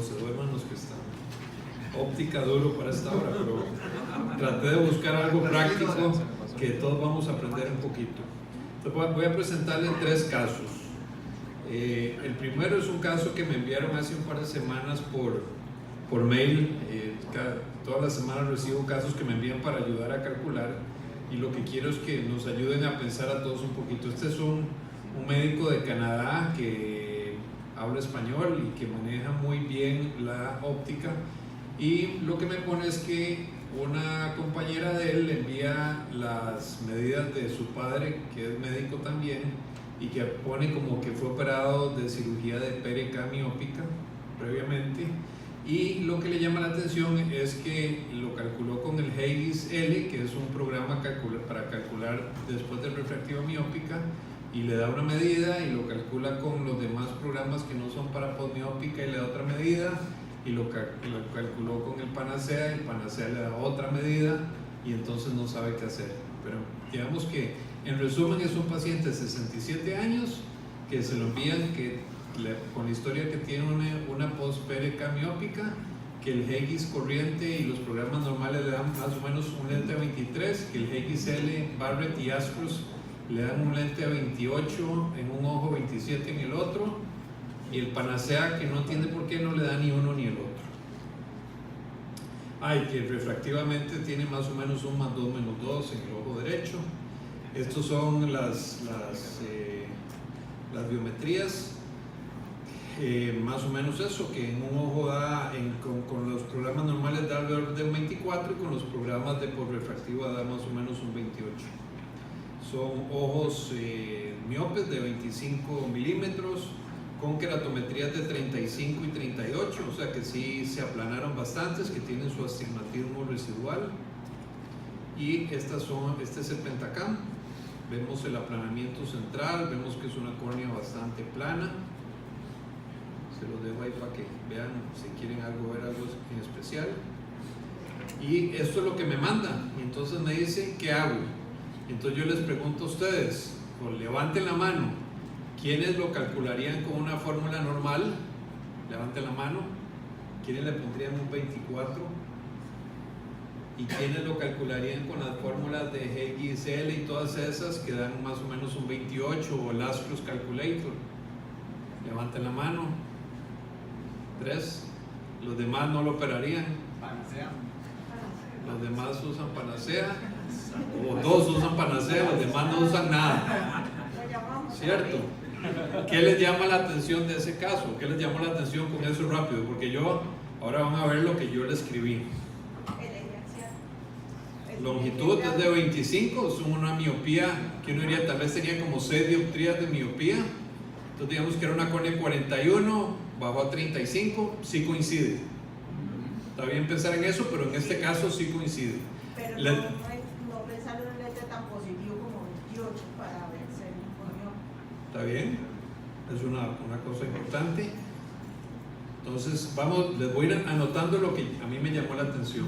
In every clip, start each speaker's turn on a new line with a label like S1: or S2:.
S1: se duerman los que están. Óptica duro para esta hora, pero traté de buscar algo práctico que todos vamos a aprender un poquito. Entonces voy a presentarles 3 casos. El primero es un caso que me enviaron hace un par de semanas por mail. Todas las semanas recibo casos que me envían para ayudar a calcular, y lo que quiero es que nos ayuden a pensar a todos un poquito. Este es un médico de Canadá que habla español y que maneja muy bien la óptica, y lo que me pone es que una compañera de él le envía las medidas de su padre, que es médico también, y que pone como que fue operado de cirugía de PRK miópica previamente, y lo que le llama la atención es que lo calculó con el Haigis L, que es un programa para calcular después del refractiva miópica, y le da una medida y lo calcula con los demás programas que no son para posmiópica y le da otra medida, y lo calculó con el Panacea, y el Panacea le da otra medida, y entonces no sabe qué hacer. Pero digamos que en resumen es un paciente de 67 años que se lo envían con la historia que tiene una post-PRK miópica, que el Haigis corriente y los programas normales le dan más o menos un lente a 23, que el Haigis L, Barrett y Ascros le dan un lente a 28 en un ojo, 27 en el otro, y el Panacea, que no entiende por qué, no le da ni uno ni el otro. Que refractivamente tiene más o menos un +2 -2 en el ojo derecho. Estos son las biometrías. Más o menos eso, que en un ojo da, con los programas normales da alrededor de 24, y con los programas de postrefractiva da más o menos un 28. Son ojos miopes de 25 milímetros, con keratometrías de 35 y 38, o sea que sí se aplanaron bastantes, que tienen su astigmatismo residual. Y este es el Pentacam. Vemos el aplanamiento central, vemos que es una córnea bastante plana. Se los dejo ahí para que vean si quieren ver algo en especial. Y esto es lo que me mandan, y entonces me dicen ¿qué hago? Entonces yo les pregunto a ustedes, levanten la mano, ¿quiénes lo calcularían con una fórmula normal? Levanten la mano. ¿Quiénes le pondrían un 24? ¿Y quiénes lo calcularían con las fórmulas de Haigis L y todas esas que dan más o menos un 28, o el Ascros Calculator? Levanten la mano. 3. Los demás no lo operarían.
S2: Panacea.
S1: Los demás usan Panacea, o 2 usan Panacea, los demás no usan nada. ¿Cierto? ¿Qué les llama la atención de ese caso? ¿Qué les llamó la atención con eso rápido? Porque ahora van a ver lo que yo le escribí. Longitud es de 25, es una miopía que uno diría tal vez tenía como 6 dioptrías de miopía. Entonces digamos que era una córnea 41, bajó a 35, sí coincide. Está bien pensar en eso, pero en este caso sí coincide.
S3: Pero no pensar en un lente tan positivo como 28 para vencer un corneo.
S1: ¿Está bien? Es una cosa importante. Entonces les voy a ir anotando lo que a mí me llamó la atención.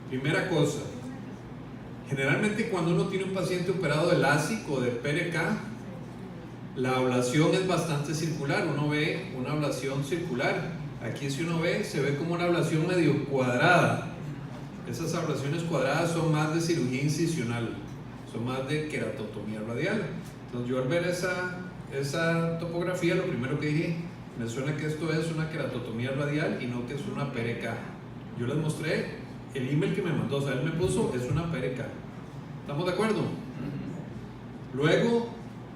S1: Primera cosa, generalmente cuando uno tiene un paciente operado de LASIK o de PRK, la ablación es bastante circular, uno ve una ablación circular. Aquí si uno ve, se ve como una ablación medio cuadrada. Esas ablaciones cuadradas son más de cirugía incisional, son más de keratotomía radial. Entonces yo al ver esa topografía, lo primero que dije, me suena que esto es una keratotomía radial y no que es una PRK. Yo les mostré el email que me mandó, o sea, él me puso, es una PRK. ¿Estamos de acuerdo? Luego,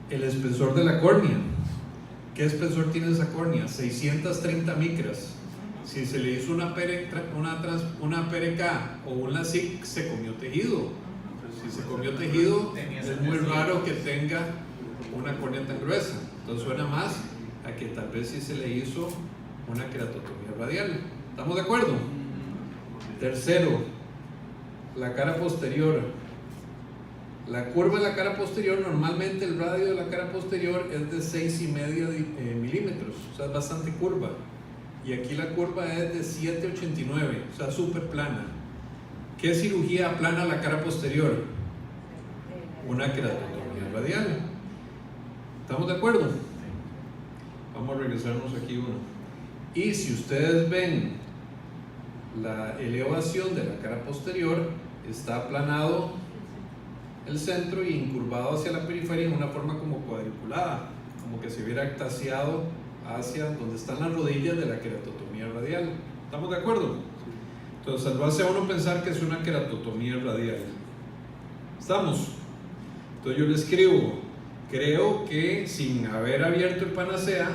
S1: el espesor de la córnea. ¿Qué espesor tiene esa córnea? 630 micras. Si se le hizo una PRK o un LASIK, se comió tejido. Si se comió tejido, es muy raro que tenga una córnea tan gruesa. Entonces suena más a que tal vez sí se le hizo una keratotomía radial. ¿Estamos de acuerdo? Tercero, la cara posterior. La curva de la cara posterior, normalmente el radio de la cara posterior es de 6,5 milímetros, o sea, es bastante curva. Y aquí la curva es de 7,89, o sea, súper plana. ¿Qué cirugía aplana la cara posterior? Una keratotomía radial. ¿Estamos de acuerdo? Vamos a regresarnos aquí uno. Y si ustedes ven la elevación de la cara posterior, está aplanado el centro y incurvado hacia la periferia en una forma como cuadriculada, como que se hubiera ectasiado hacia donde están las rodillas de la queratotomía radial. ¿Estamos de acuerdo? Entonces lo hace a uno pensar que es una queratotomía radial. ¿Estamos? Entonces yo le escribo: creo que sin haber abierto el panacea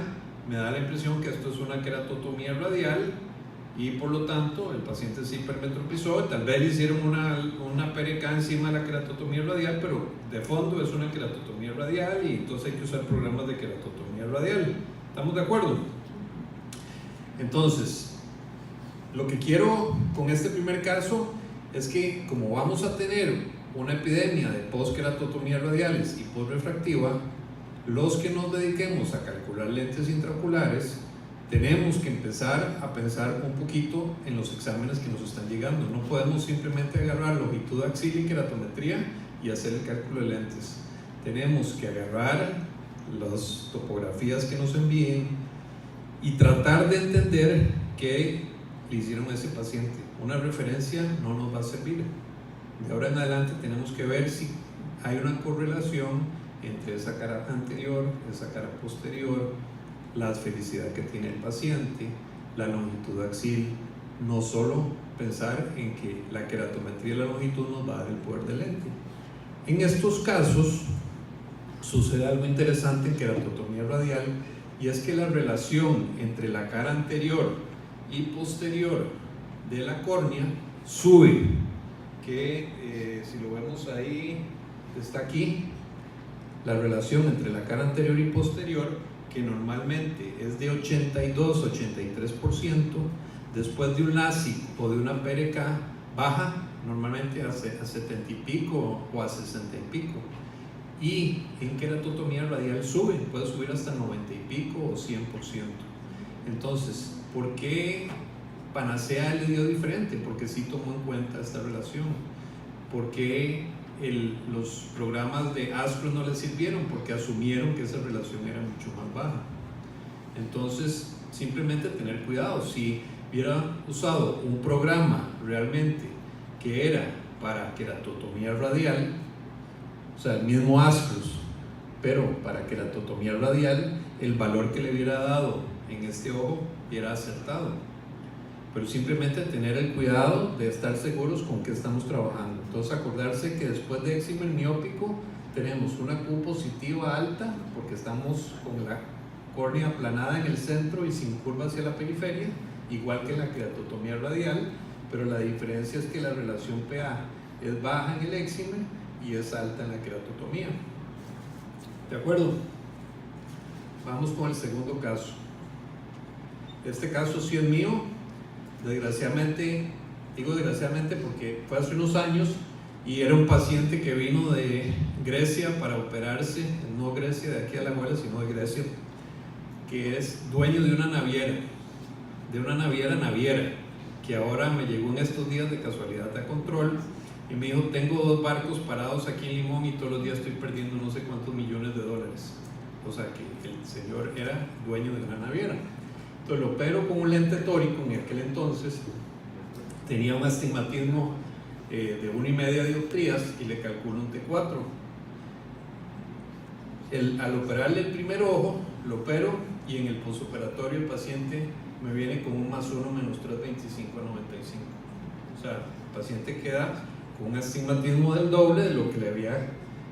S1: me da la impresión que esto es una queratotomía radial y por lo tanto el paciente se hipermetropizó. Tal vez le hicieron una PRK encima de la queratotomía radial, pero de fondo es una queratotomía radial y entonces hay que usar programas de queratotomía radial. ¿Estamos de acuerdo? Entonces, lo que quiero con este primer caso es que, como vamos a tener una epidemia de postqueratotomías radiales y postrefractiva, los que nos dediquemos a calcular lentes intraoculares tenemos que empezar a pensar un poquito en los exámenes que nos están llegando. No podemos simplemente agarrar longitud axial y queratometría y hacer el cálculo de lentes. Tenemos que agarrar las topografías que nos envíen y tratar de entender qué le hicieron a ese paciente. Una referencia no nos va a servir. De ahora en adelante tenemos que ver si hay una correlación entre esa cara anterior, esa cara posterior, la asfericidad que tiene el paciente, la longitud axial. No solo pensar en que la queratometría y la longitud nos va a dar el poder del lente. En estos casos sucede algo interesante en queratotomía radial, y es que la relación entre la cara anterior y posterior de la córnea sube, que si lo vemos ahí, está aquí, la relación entre la cara anterior y posterior, que normalmente es de 82-83%, después de un LASIK o de una PRK baja normalmente a 70 y pico o a 60 y pico, y en queratotomía radial sube, puede subir hasta 90 y pico o 100%. Entonces, ¿por qué Panacea le dio diferente? Porque sí tomó en cuenta esta relación. ¿Por qué los programas de ASCRO no les sirvieron? Porque asumieron que esa relación era mucho más baja. Entonces, simplemente tener cuidado. Si hubiera usado un programa realmente que era para queratotomía radial, o sea, el mismo ASCROS, pero para queratotomía radial, el valor que le hubiera dado en este ojo hubiera acertado. Pero simplemente tener el cuidado de estar seguros con qué estamos trabajando. Entonces, acordarse que después de éxito miópico tenemos una Q positiva alta, porque estamos con la córnea aplanada en el centro y sin curva hacia la periferia, igual que en la queratotomía radial, pero la diferencia es que la relación PA es baja en el éxime y es alta en la queratotomía. ¿De acuerdo? Vamos con el segundo caso. Este caso sí es mío. Desgraciadamente, digo desgraciadamente porque fue hace unos años y era un paciente que vino de Grecia para operarse, no Grecia de aquí a la abuela, sino de Grecia, que es dueño de una naviera naviera, que ahora me llegó en estos días de casualidad a control y me dijo: tengo 2 barcos parados aquí en Limón y todos los días estoy perdiendo no sé cuántos millones de dólares. O sea que el señor era dueño de una naviera. Entonces lo opero con un lente tórico. En aquel entonces tenía un astigmatismo de 1,5 dioptrías y le calculo un T4. Al operarle el primer ojo, lo opero y en el postoperatorio el paciente me viene con un +1 -3.25 a 95. O sea, el paciente queda con un astigmatismo del doble de lo que le había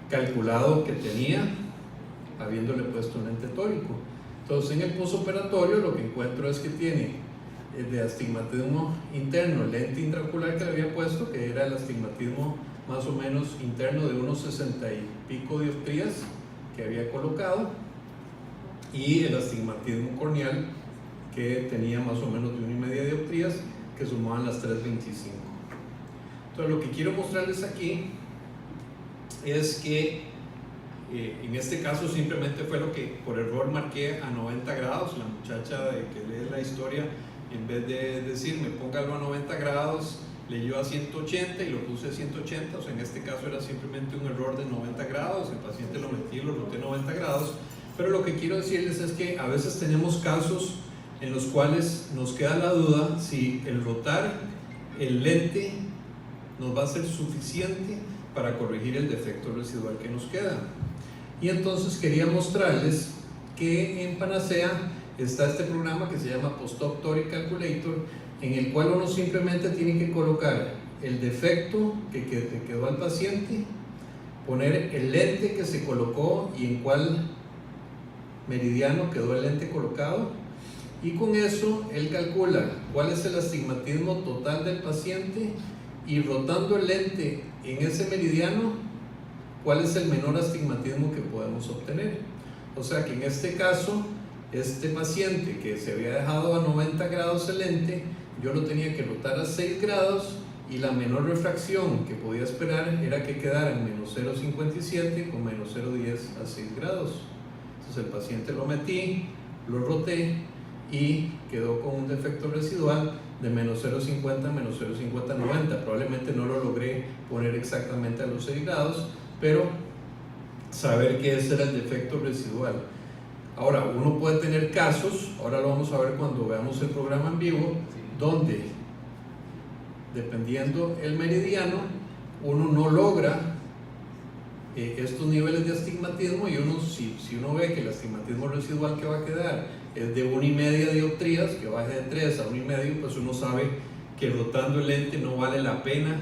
S1: calculado que tenía habiéndole puesto un lente tórico. Entonces, en el postoperatorio lo que encuentro es que tiene de astigmatismo interno, lente intraocular que le había puesto, que era el astigmatismo más o menos interno de unos 60 y pico dioptrías que había colocado, y el astigmatismo corneal que tenía más o menos de 1,5 dioptrías que sumaban las 3.25. Entonces, lo que quiero mostrarles aquí es que en este caso simplemente fue lo que por error marqué a 90 grados. La muchacha de que lee la historia, en vez de decirme póngalo a 90 grados, leyó a 180 y lo puse a 180. O sea, en este caso era simplemente un error de 90 grados. El paciente lo metí y lo roté 90 grados. Pero lo que quiero decirles es que a veces tenemos casos en los cuales nos queda la duda si el rotar el lente nos va a ser suficiente para corregir el defecto residual que nos queda. Y entonces quería mostrarles que en Panacea está este programa que se llama Post-Op Toric Calculator, en el cual uno simplemente tiene que colocar el defecto que quedó al paciente, poner el lente que se colocó y en cuál meridiano quedó el lente colocado, y con eso él calcula cuál es el astigmatismo total del paciente, y rotando el lente en ese meridiano, cuál es el menor astigmatismo que podemos obtener. O sea que en este caso, este paciente que se había dejado a 90 grados el lente, yo lo tenía que rotar a 6 grados, y la menor refracción que podía esperar era que quedara en menos 0,57 con menos 0,10 a 6 grados. Entonces el paciente lo metí, lo roté y quedó con un defecto residual de menos 0,50 a menos 0,50 a 90. Probablemente no lo logré poner exactamente a los 6 grados, pero saber que ese era el defecto residual. Ahora, uno puede tener casos, ahora lo vamos a ver cuando veamos el programa en vivo, donde dependiendo el meridiano, uno no logra estos niveles de astigmatismo, y si uno ve que el astigmatismo residual que va a quedar es de 1,5 dioptrías, que baje de 3 a 1,5, pues uno sabe que rotando el lente no vale la pena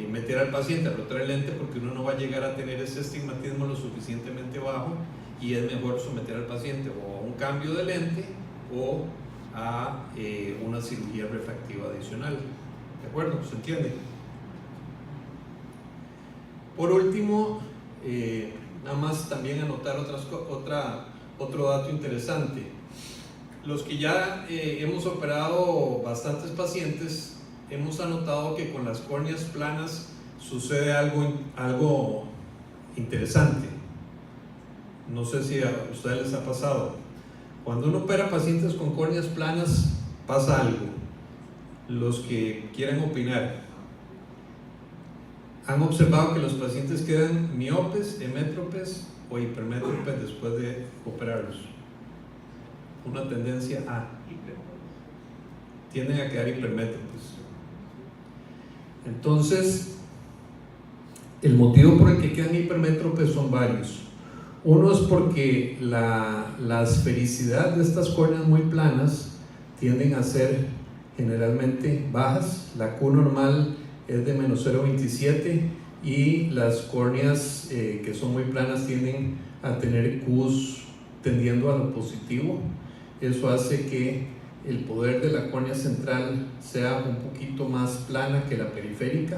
S1: meter al paciente a rotar el lente, porque uno no va a llegar a tener ese astigmatismo lo suficientemente bajo, y es mejor someter al paciente o a un cambio de lente o a una cirugía refractiva adicional. ¿De acuerdo? ¿Se entiende? Por último, nada más también anotar otro dato interesante. Los que ya hemos operado bastantes pacientes, hemos anotado que con las córneas planas sucede algo interesante. No sé si a ustedes les ha pasado. Cuando uno opera pacientes con córneas planas, pasa algo. Los que quieran opinar, ¿han observado que los pacientes quedan miopes, hemétropes o hipermétropes después de operarlos? Una tendencia a tienden a quedar hipermétropes. Entonces, el motivo por el que quedan hipermétropes son varios. Uno es porque la esfericidad de estas córneas muy planas tienden a ser generalmente bajas. La Q normal es de menos 0,27, y las córneas que son muy planas tienden a tener Qs tendiendo a lo positivo. Eso hace que el poder de la córnea central sea un poquito más plana que la periférica,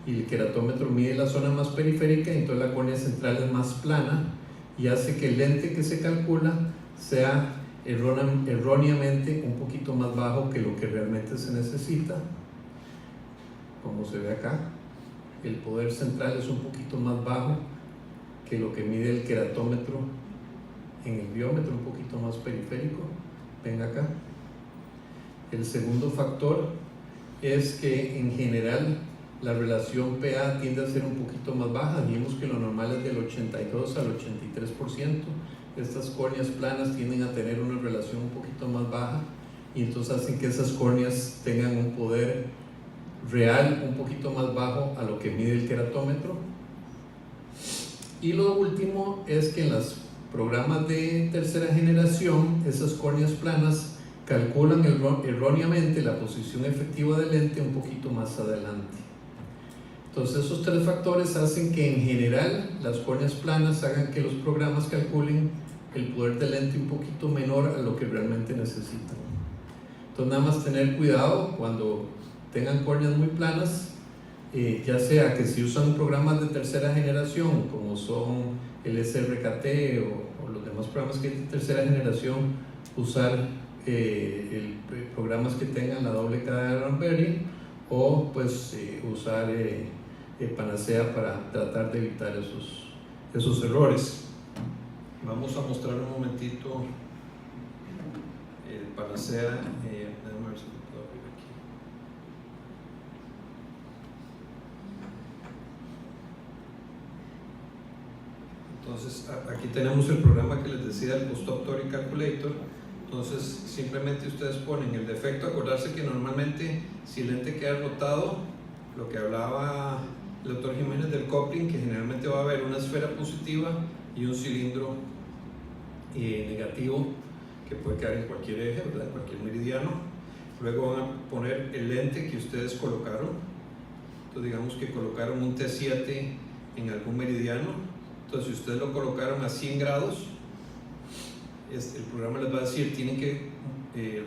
S1: y el queratómetro mide la zona más periférica, y entonces la córnea central es más plana, y hace que el lente que se calcula sea erróneamente un poquito más bajo que lo que realmente se necesita. Como se ve acá, el poder central es un poquito más bajo que lo que mide el queratómetro en el biómetro, un poquito más periférico. Ven acá. El segundo factor es que en general la relación PA tiende a ser un poquito más baja. Dijimos que lo normal es del 82 al 83%. Estas córneas planas tienden a tener una relación un poquito más baja, y entonces hacen que esas córneas tengan un poder real un poquito más bajo a lo que mide el queratómetro. Y lo último es que en los programas de tercera generación, esas córneas planas calculan erróneamente la posición efectiva del lente un poquito más adelante. Entonces esos tres factores hacen que en general las córneas planas hagan que los programas calculen el poder del lente un poquito menor a lo que realmente necesitan. Entonces nada más tener cuidado cuando tengan córneas muy planas, ya sea que si usan programas de tercera generación como son el SRKT o los demás programas que hay de tercera generación, usar programas que tengan la doble cadena de Ramberry, o pues usar Panacea para tratar de evitar esos errores. Vamos a mostrar un momentito el Panacea. Déjame ver si lo puedo abrir aquí. Entonces aquí tenemos el programa que les decía, el Post-Op Toric Calculator. Entonces simplemente ustedes ponen el defecto. Acordarse que normalmente si el lente queda rotado, lo que hablaba el doctor Jiménez del coupling, que generalmente va a haber una esfera positiva y un cilindro negativo que puede quedar en cualquier eje, ¿verdad? En cualquier meridiano. Luego van a poner el lente que ustedes colocaron. Entonces digamos que colocaron un T7 en algún meridiano. Entonces si ustedes lo colocaron a 100 grados, el programa les va a decir tienen que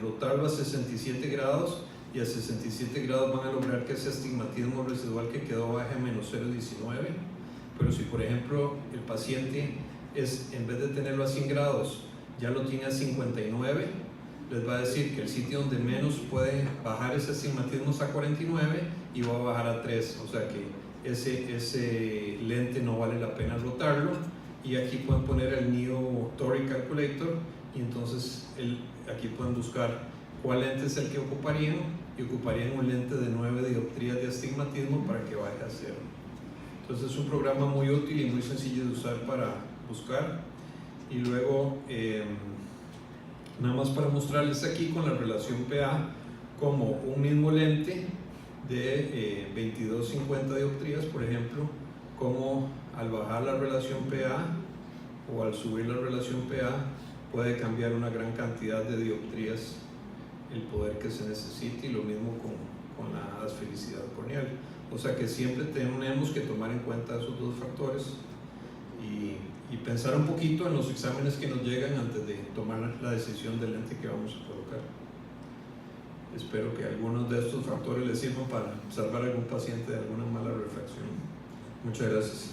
S1: rotarlo a 67 grados, y a 67 grados van a lograr que ese astigmatismo residual que quedó baje a menos 0,19. Pero si por ejemplo el paciente en vez de tenerlo a 100 grados ya lo tiene a 59, les va a decir que el sitio donde menos puede bajar ese astigmatismo es a 49 y va a bajar a 3, o sea que ese lente no vale la pena rotarlo. Y aquí pueden poner el Neo Toric Calculator, y entonces aquí pueden buscar cuál lente es el que ocuparían, y ocuparían un lente de 9 dioptrías de astigmatismo para que baje a 0. Entonces es un programa muy útil y muy sencillo de usar para buscar. Y luego nada más para mostrarles aquí con la relación PA como un mismo lente de 22-50 dioptrías, por ejemplo, como al bajar la relación PA o al subir la relación PA puede cambiar una gran cantidad de dioptrías el poder que se necesite, y lo mismo con la asfericidad corneal. O sea que siempre tenemos que tomar en cuenta esos dos factores y pensar un poquito en los exámenes que nos llegan antes de tomar la decisión del lente que vamos a colocar. Espero que algunos de estos factores les sirvan para salvar a algún paciente de alguna mala refracción. Muchas gracias.